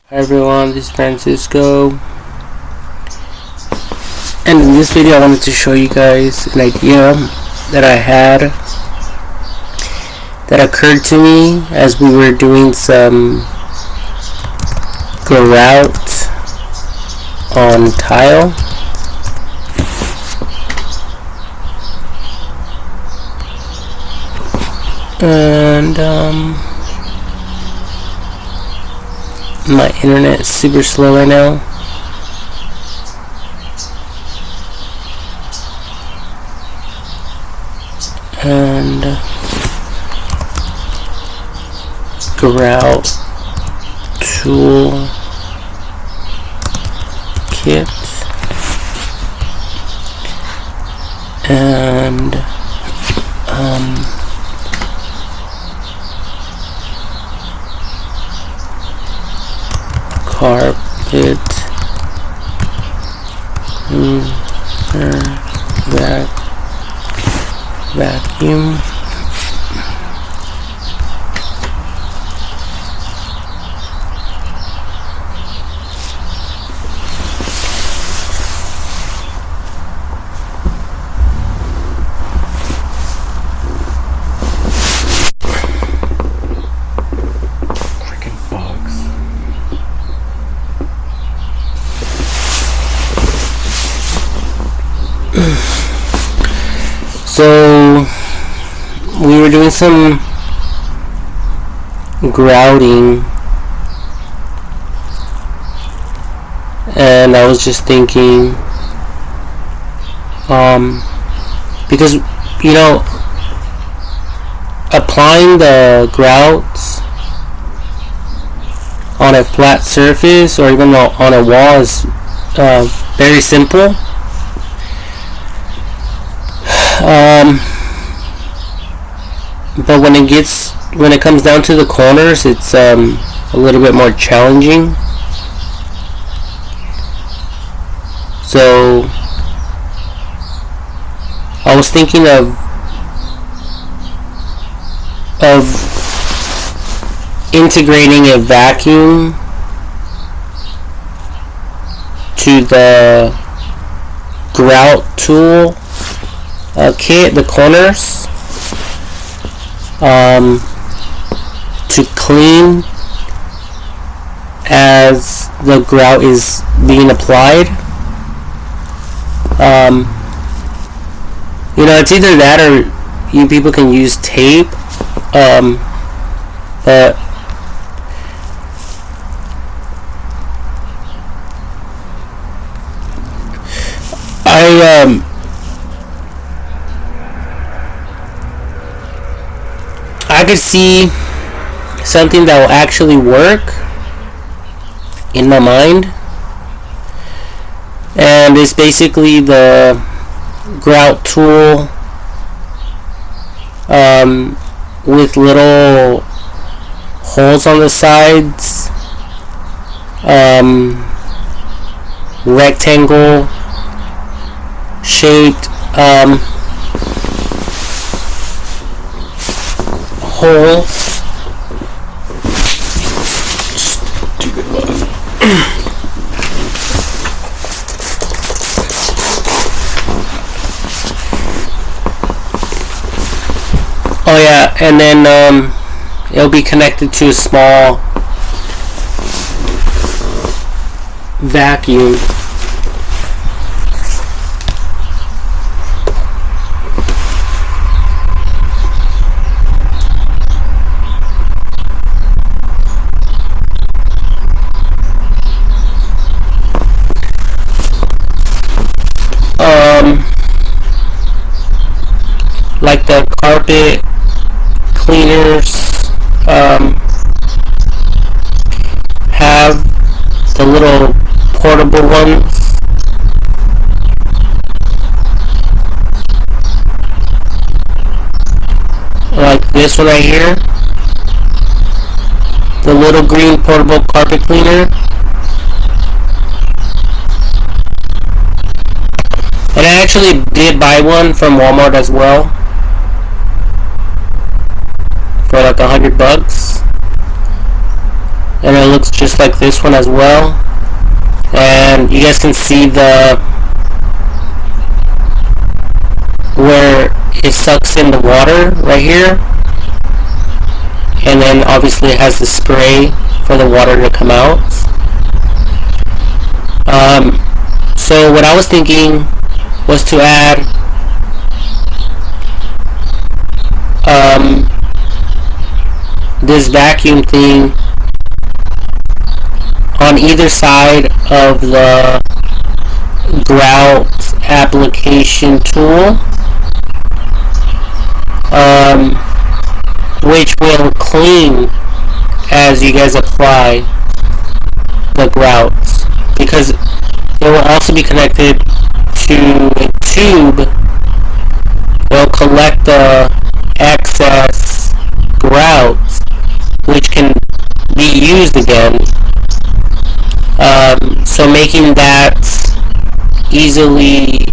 Hi everyone, this is Francisco, and in this video I wanted to show you guys an idea that I had that occurred to me as we were doing some grout on tile. And my internet is super slow right now. And grout tool kit and carpet vacuum. So we were doing some grouting, and I was just thinking, because applying the grouts on a flat surface or even on a wall is very simple. But when it comes down to the corners, it's a little bit more challenging. So I was thinking of integrating a vacuum to the grout tool kit, the corners, to clean as the grout is being applied. It's either that or you people can use tape, but I could see something that will actually work in my mind, and it's basically the grout tool with little holes on the sides, rectangle shaped holes. Stupid bug. Oh yeah, and then it'll be connected to a small vacuum. Like the carpet cleaners have the little portable ones. Like this one right here. The little green portable carpet cleaner. And I actually did buy one from Walmart as well. for like $100. and it looks just like this one as well. And you guys can see the where it sucks in the water right here, and then obviously it has the spray for the water to come out. So what I was thinking was to add this vacuum thing on either side of the grout application tool, which will clean as you guys apply the grouts, because it will also be connected to a tube. It will collect the excess grout, which can be used again. So making that easily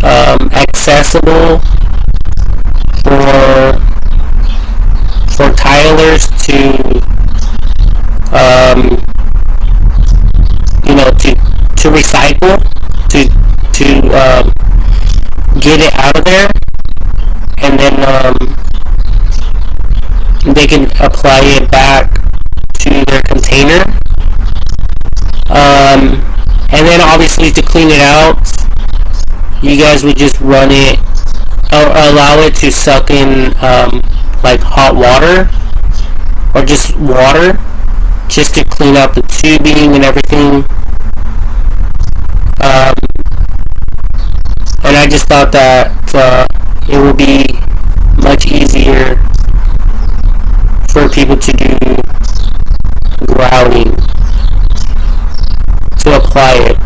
accessible for tilers to to recycle, to get it out of there, and then they can apply it back to their container. And then obviously to clean it out, you guys would just run it, or allow it to suck in like hot water or just water, just to clean out the tubing and everything. And I just thought that it would be much easier for people to do grouting, to apply it.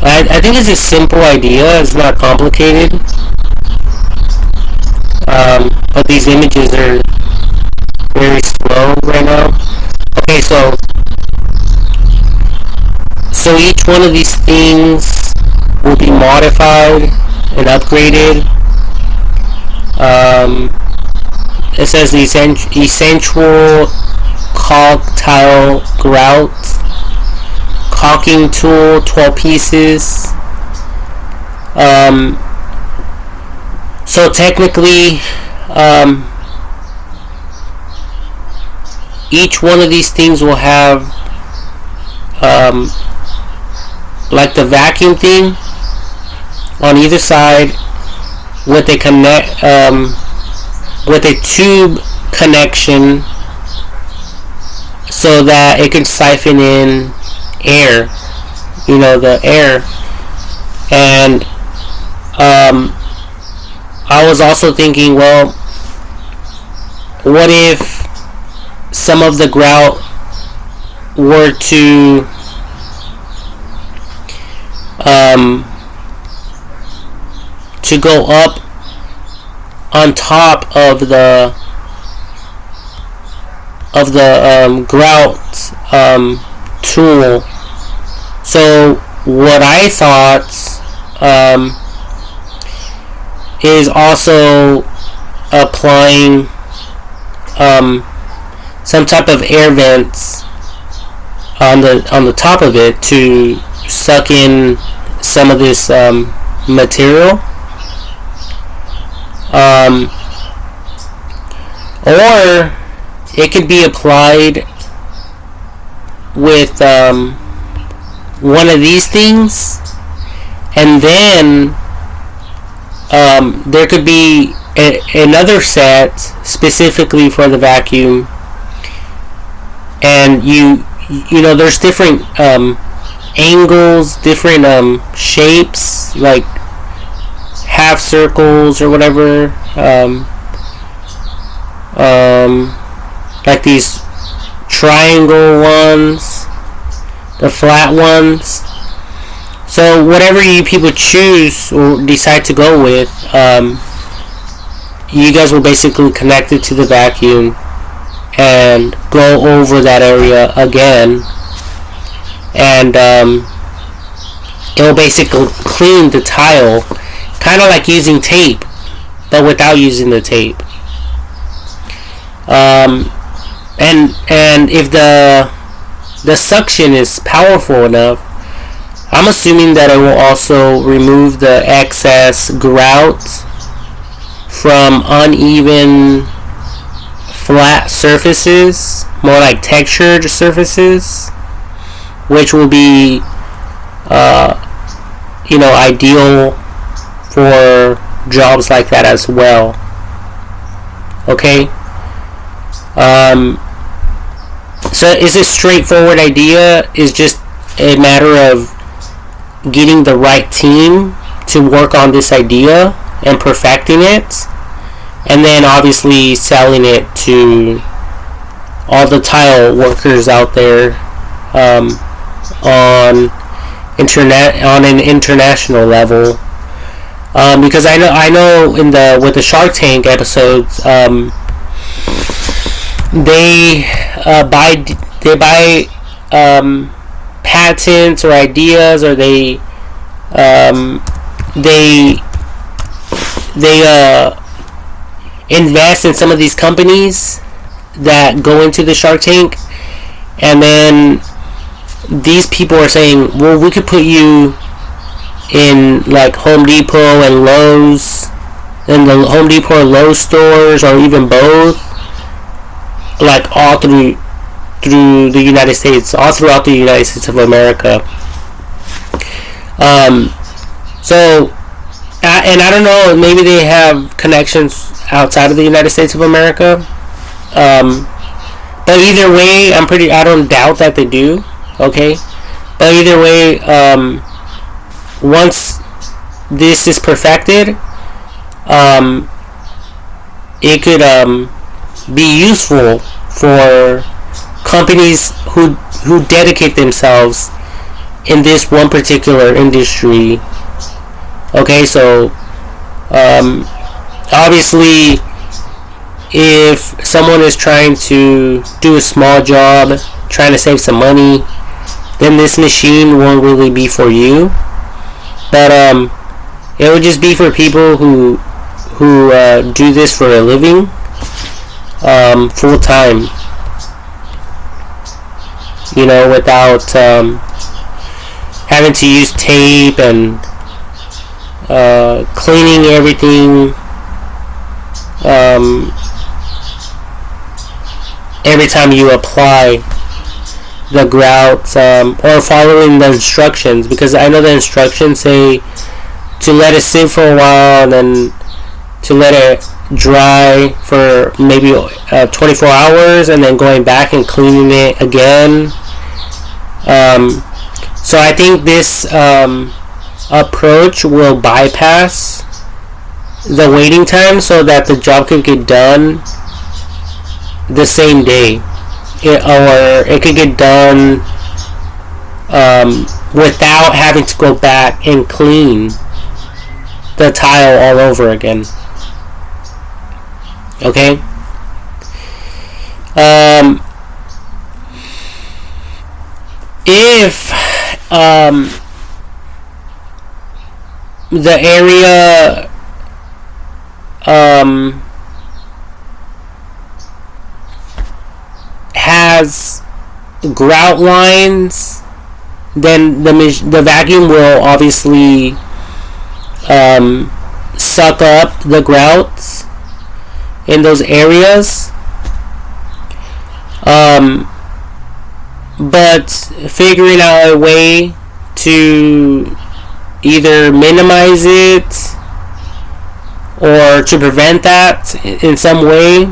I think it's a simple idea. It's not complicated. But these images are very slow right now. Okay, so each one of these things will be modified and upgraded. It says essential caulk tile grout caulking tool, 12 pieces. So technically, each one of these things will have like the vacuum thing on either side with a connect with a tube connection, so that it can siphon in air, the air. And I was also thinking, well, what if some of the grout were to go up on top of the grout tool. So what I thought is also applying some type of air vents on the top of it to suck in some of this material. Or it could be applied with one of these things, and then there could be another set specifically for the vacuum, and there's different angles, different shapes, like half circles or whatever, like these triangle ones, the flat ones. So whatever you people choose or decide to go with, you guys will basically connect it to the vacuum and go over that area again, and it will basically clean the tile, kind of like using tape, but without using the tape. and if the suction is powerful enough, I'm assuming that it will also remove the excess grout from uneven flat surfaces, more like textured surfaces, which will be ideal for jobs like that as well. Okay. So it's a straightforward idea. It's just a matter of getting the right team to work on this idea and perfecting it, and then obviously selling it to all the tile workers out there on an international level. Because I know with the Shark Tank episodes, they buy patents or ideas, or they invest in some of these companies that go into the Shark Tank, and then these people are saying, well, we could put you in like Home Depot and Lowe's, in the Home Depot or Lowe's stores, or even both, like all through the United States, all throughout the United States of America. So, and I don't know, maybe they have connections outside of the United States of America. But either way, I don't doubt that they do. Okay, but either way, once this is perfected, it could be useful for companies who dedicate themselves in this one particular industry. Okay, so obviously, if someone is trying to do a small job, trying to save some money, then this machine won't really be for you. But it would just be for people who do this for a living, full time. Without having to use tape and cleaning everything every time you apply the grout, or following the instructions, because I know the instructions say to let it sit for a while and then to let it dry for maybe 24 hours and then going back and cleaning it again. So I think this approach will bypass the waiting time so that the job can get done the same day, or it could get done without having to go back and clean the tile all over again. Okay. If the area has grout lines, then the vacuum will obviously suck up the grouts in those areas. But figuring out a way to either minimize it or to prevent that in some way,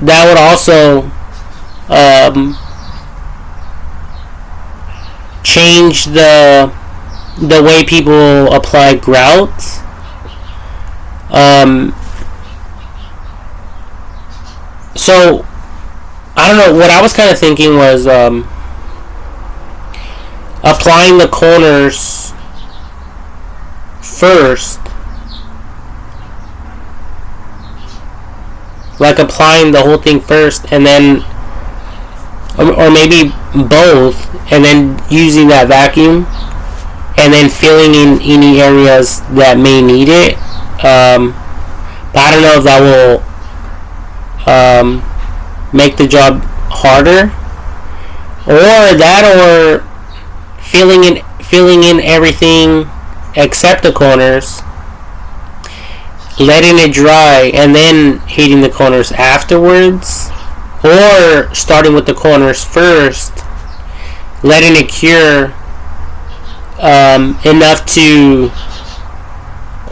that would also change the way people apply grout. So I don't know, what I was kind of thinking was applying the corners first, like applying the whole thing first, and then or maybe both, and then using that vacuum and then filling in any areas that may need it. But I don't know if that will make the job harder, or that, or filling in everything except the corners, letting it dry, and then heating the corners afterwards, or starting with the corners first, letting it cure enough to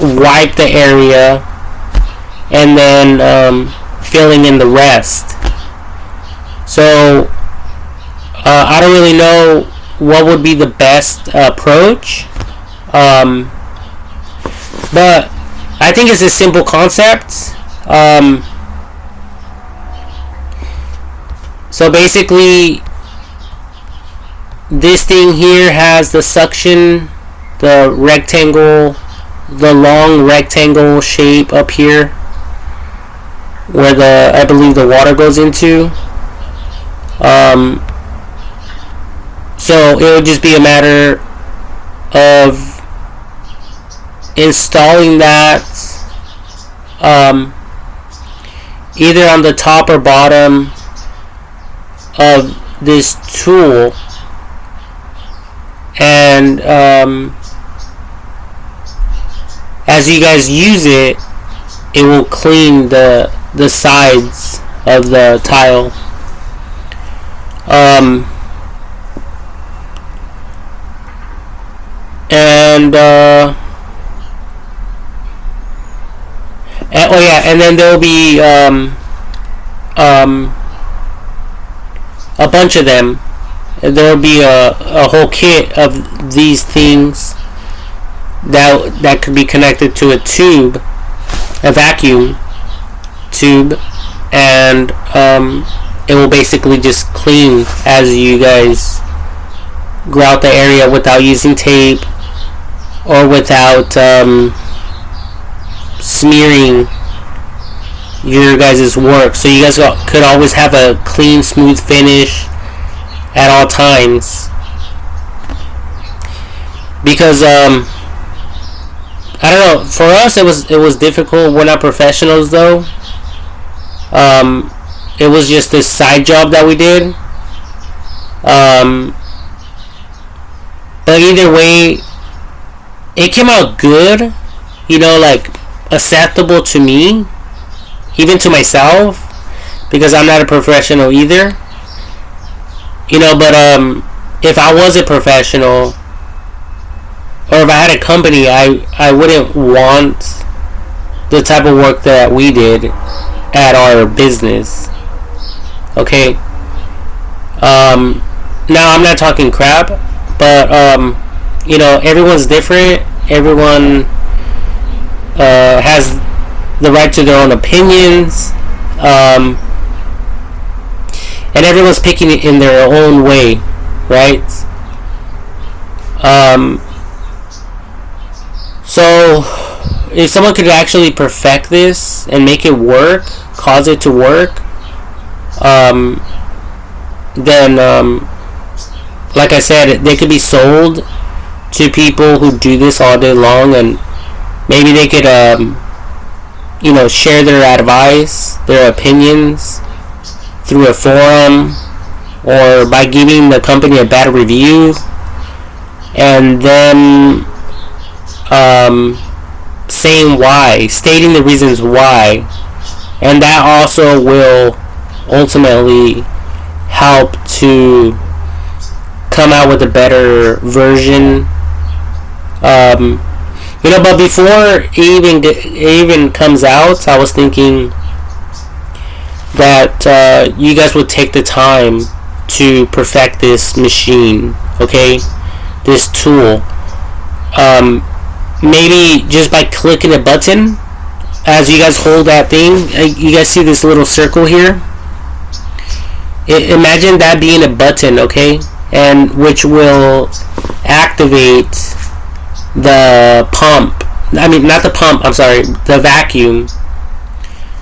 wipe the area, and then filling in the rest. So I don't really know what would be the best approach, but I think it's a simple concept. So basically, this thing here has the suction, the rectangle, the long rectangle shape up here, where I believe the water goes into. So it would just be a matter of installing that either on the top or bottom of this tool, and as you guys use it, it will clean the sides of the tile. And then there'll be a bunch of them. There'll be a whole kit of these things that could be connected to a tube, a vacuum tube, and it will basically just clean as you guys grout the area without using tape or without smearing your guys' work. So you guys could always have a clean, smooth finish at all times. Because I don't know, for us it was difficult. We're not professionals though. It was just this side job that we did. But either way, it came out good. You know, like acceptable to me, even to myself, because I'm not a professional either. You know, but if I was a professional, or if I had a company, I wouldn't want the type of work that we did at our business. Okay. Now I'm not talking crap, but you know, everyone's different. Everyone has the right to their own opinions, and everyone's picking it in their own way, right? So if someone could actually perfect this and make it work, cause it to work, then like I said, they could be sold to people who do this all day long, and maybe they could you know, share their advice, their opinions through a forum, or by giving the company a bad review, and then saying why, stating the reasons why, and that also will ultimately help to come out with a better version. You know, but before it even comes out, I was thinking that you guys would take the time to perfect this machine, okay, this tool. Maybe just by clicking a button, as you guys hold that thing, you guys see this little circle here? Imagine that being a button, okay, and which will activate the pump. I mean, not the pump, I'm sorry, the vacuum.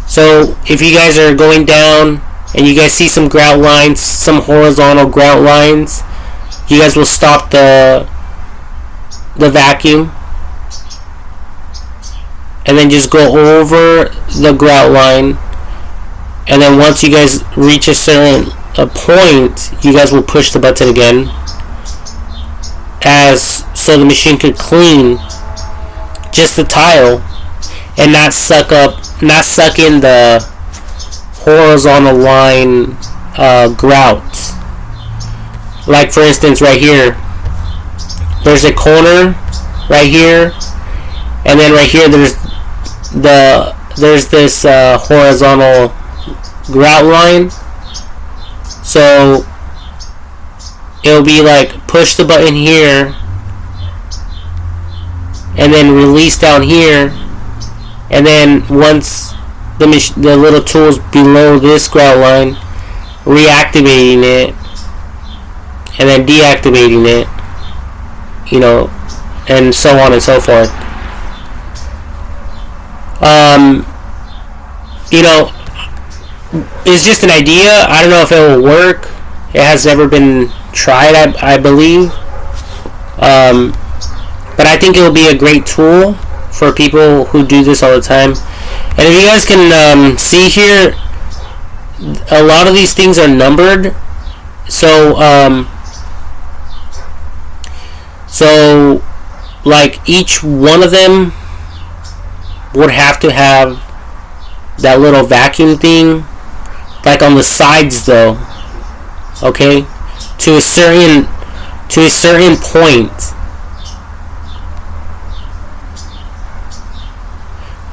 So if you guys are going down and you guys see some grout lines, some horizontal grout lines, you guys will stop the vacuum, and then just go over the grout line, and then once you guys reach a certain point, you guys will push the button again, as so the machine could clean just the tile and not suck in the horizontal line grout. Like for instance, right here, there's a corner right here, and then right here there's this horizontal grout line. So it'll be like push the button here and then release down here, and then once the little tool's below this grout line, reactivating it and then deactivating it, you know, and so on and so forth. You know, it's just an idea. I don't know if it will work. It has never been tried, I believe. But I think it will be a great tool for people who do this all the time. And if you guys can see here, a lot of these things are numbered. So like each one of them would have to have that little vacuum thing, like on the sides though, okay, to a certain point.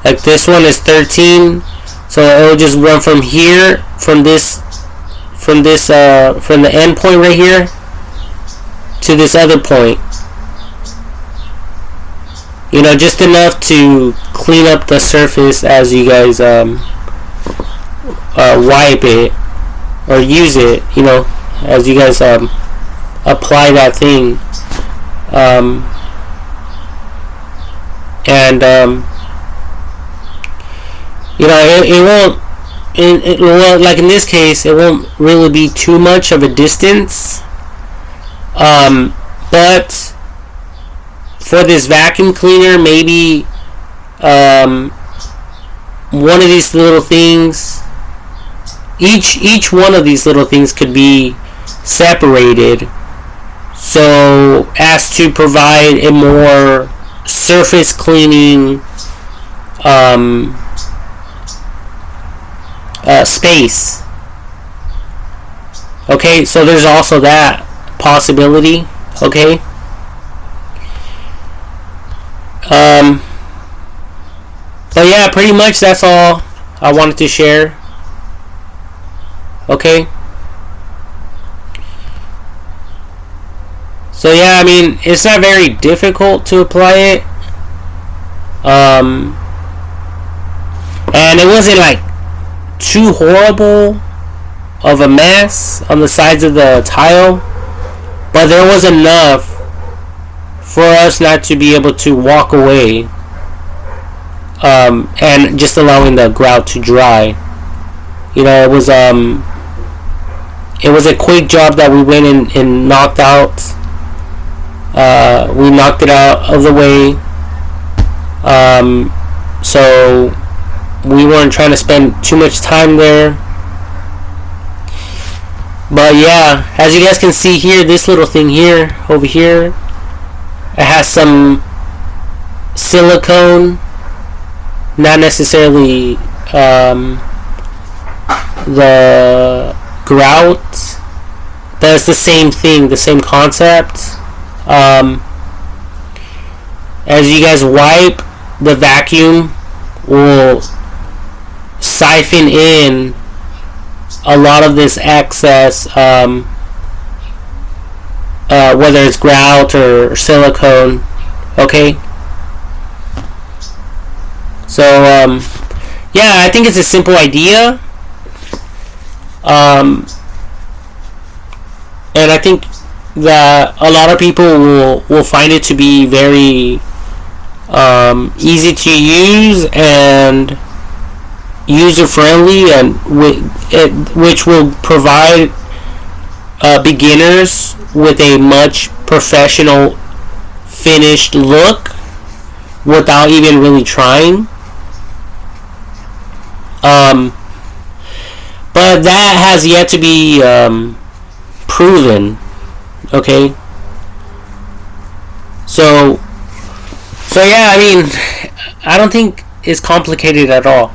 Like this one is 13, so it will just run from here, from the end point right here to this other point. You know, just enough to clean up the surface as you guys wipe it or use it. You know, as you guys apply that thing, you know, it won't, like in this case, it won't really be too much of a distance, but for this vacuum cleaner, maybe one of these little things, each one of these little things could be separated so as to provide a more surface cleaning space. Okay, so there's also that possibility. Okay. But yeah, pretty much that's all I wanted to share. Okay. So yeah, I mean, it's not very difficult to apply it. And it wasn't like too horrible of a mess on the sides of the tile, but there was enough for us not to be able to walk away, and just allowing the grout to dry. You know, it was a quick job that we went and knocked out. We knocked it out of the way, so we weren't trying to spend too much time there. But yeah, as you guys can see here, this little thing here, over here, it has some silicone, not necessarily the grout, but it's the same thing, the same concept. As you guys wipe, the vacuum will siphon in a lot of this excess, whether it's grout or silicone. Okay, so yeah, I think it's a simple idea, and I think that a lot of people will find it to be very easy to use and user friendly, and which will provide beginners with a much professional finished look without even really trying. Um, but that has yet to be proven. Okay. So yeah, I mean, I don't think it's complicated at all.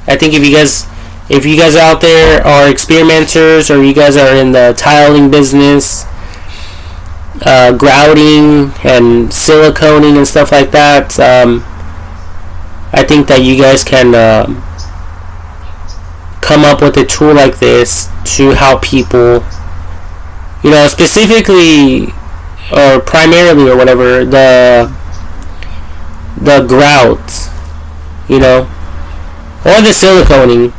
I think if you guys out there are experimenters, or you guys are in the tiling business, grouting and siliconing and stuff like that, I think that you guys can come up with a tool like this to help people, specifically or primarily or whatever, the grout, or the siliconing,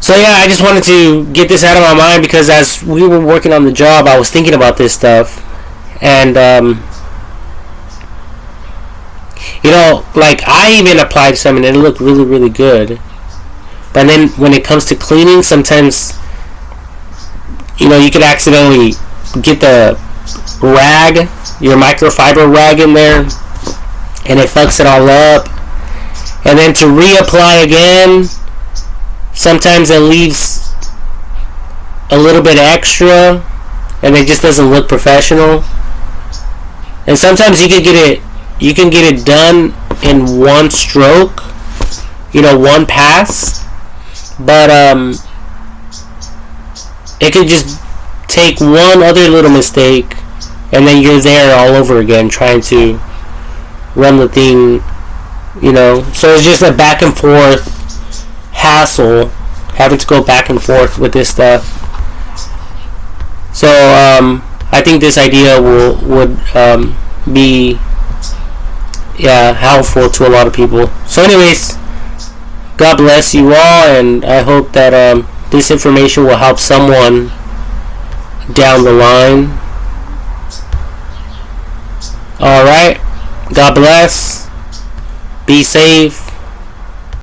so yeah, I just wanted to get this out of my mind, because as we were working on the job, I was thinking about this stuff, and like, I even applied some and it looked really, really good. But then when it comes to cleaning, sometimes you could accidentally get the rag, your microfiber rag, in there, and it fucks it all up. And then to reapply again, sometimes it leaves a little bit extra, and it just doesn't look professional. And sometimes you can get it done in one stroke, one pass, but it could just take one other little mistake, and then you're there all over again trying to run the thing, So it's just a back and forth hassle, having to go back and forth with this stuff. So I think this idea would be helpful to a lot of people. So anyways, God bless you all, and I hope that this information will help someone down the line. Alright, God bless, be safe,